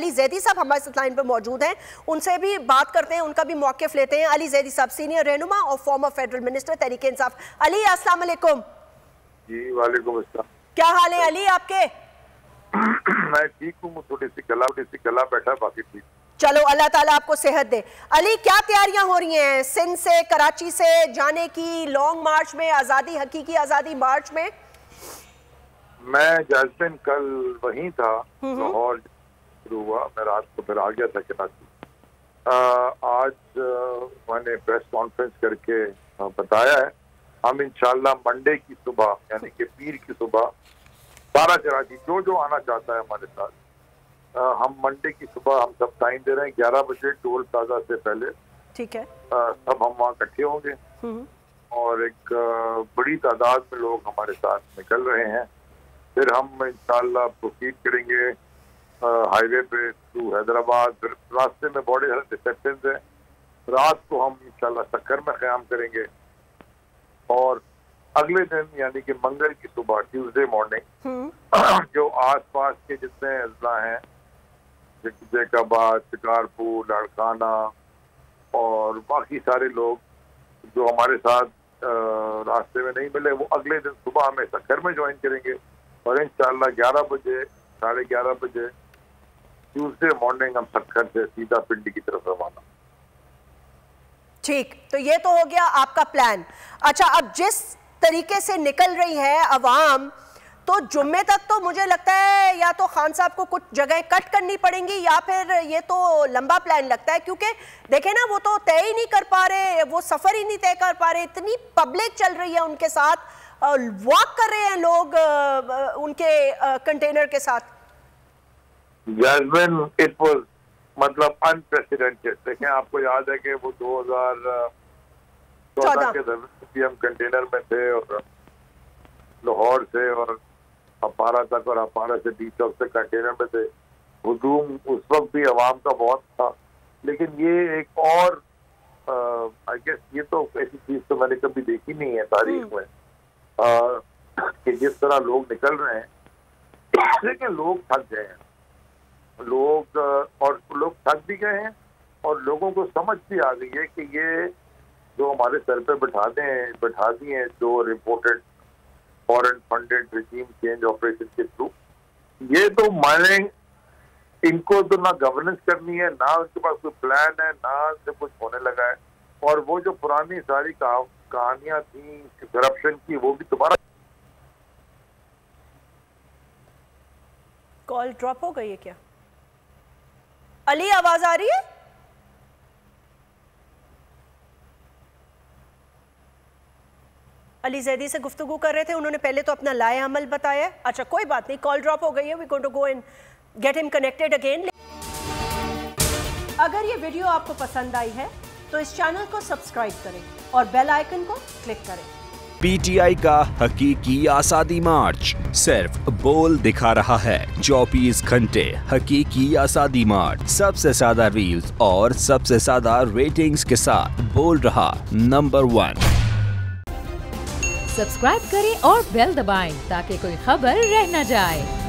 अली जैदी साहब हमारे साथ लाइन पर मौजूद हैं, उनसे भी बात करते हैं, उनका भी मौक़िफ़ लेते हैं। अली जैदी साहब सीनियर रहनुमा और farmer federal minister Tehreek Insaf. Ali अस्सलाम वालेकुम। जी वालेकुम अस्सलाम। क्या हाल है अली आपके? मैं ठीक हूँ, थोड़ी सी गला बैठा, बाकी ठीक। चलो अल्लाह ताला आपको सेहत दे। अली क्या तैयारियां हो रही हैं सिंध से कराची से जाने की, लॉन्ग मार्च में, आज़ादी हकीकी आज़ादी मार्च में? मैं जैस्मिन कल वहीं था, लाहौर शुरू हुआ, मैं रात को फिर आ गया था कराची। आज मैंने प्रेस कॉन्फ्रेंस करके बताया है, हम इंशाल्लाह मंडे की सुबह यानी कि पीर की सुबह सारा कराची जो आना चाहता है हमारे साथ, हम मंडे की सुबह हम सब टाइम दे रहे हैं 11 बजे टोल प्लाजा से पहले। ठीक है। सब हम वहाँ इकट्ठे होंगे और एक बड़ी तादाद में लोग हमारे साथ निकल रहे हैं। फिर हम इंशाल्लाह प्रोसीड करेंगे हाईवे पे टू हैदराबाद। फिर रास्ते में बड़े सारे रिसेप्शन हैं। रात को हम इंशाल्लाह सक्कर में क़याम करेंगे और अगले दिन यानी कि मंगल की सुबह ट्यूसडे मॉर्निंग जो आसपास के जितने अजला हैं, जैकाबाद, शिकारपुर, लाड़काना और बाकी सारे लोग जो हमारे साथ रास्ते में नहीं मिले, वो अगले दिन सुबह हमें सक्कर में ज्वाइन करेंगे और इंशाल्लाह 11 बजे 11:30 बजे ट्यूसडे मॉर्निंग हम सक्कर से सीधा पिंडी की तरफ रवाना। ठीक, तो ये तो हो गया आपका प्लान। अच्छा, अब जिस तरीके से निकल रही है अवाम, तो जुम्मे तक तो मुझे लगता है या तो खान साहब को कुछ जगह कट करनी पड़ेंगी या फिर ये तो लंबा प्लान लगता है, क्योंकि देखें ना, वो तो तय ही नहीं कर पा रहे, वो सफर ही नहीं तय कर पा रहे, इतनी पब्लिक चल रही है उनके साथ, वॉक कर रहे हैं लोग उनके कंटेनर के साथ। जैस्मिन, इट वाज मतलब अनप्रेसिडेंटेड। देखें, आपको याद है कि वो 2014 के दरमियान हम कंटेनर में थे और लाहौर से और अपारा तक और अपारा से डी चौक से कंटेनर में थे। हुजूम उस वक्त भी अवाम का बहुत था, लेकिन ये एक और आई गेस ये तो ऐसी चीज तो मैंने कभी देखी नहीं है तारीख में कि जिस तरह लोग निकल रहे हैं। लेकिन लोग थक गए हैं, लोग थक भी गए हैं और लोगों को समझ भी आ गई है कि ये जो हमारे सर पे बैठा दिए जो reported foreign funded regime change operation के थ्रू, ये तो माने इनको तो ना गवर्नेंस करनी है, ना उनके पास कोई प्लान है, ना से कुछ होने लगा है। और वो जो पुरानी सारी कहानियां थी करप्शन की, वो भी दोबारा। कॉल ड्रॉप हो गई है क्या? अली, आवाज आ रही है? अली जैदी से गुफ्तगू कर रहे थे, उन्होंने पहले तो अपना लाए अमल बताया। अच्छा, कोई बात नहीं, कॉल ड्रॉप हो गई है, we going to go and get him connected again. अगर ये वीडियो आपको पसंद आई है तो इस चैनल को सब्सक्राइब करें और बेल आइकन को क्लिक करें। पीटीआई का हकीकी आज़ादी मार्च सिर्फ बोल दिखा रहा है। 24 घंटे हकीकी आज़ादी मार्च, सबसे ज्यादा रील्स और सबसे ज्यादा रेटिंग्स के साथ बोल रहा नंबर 1। सब्सक्राइब करें और बेल दबाएं ताकि कोई खबर रह न जाए।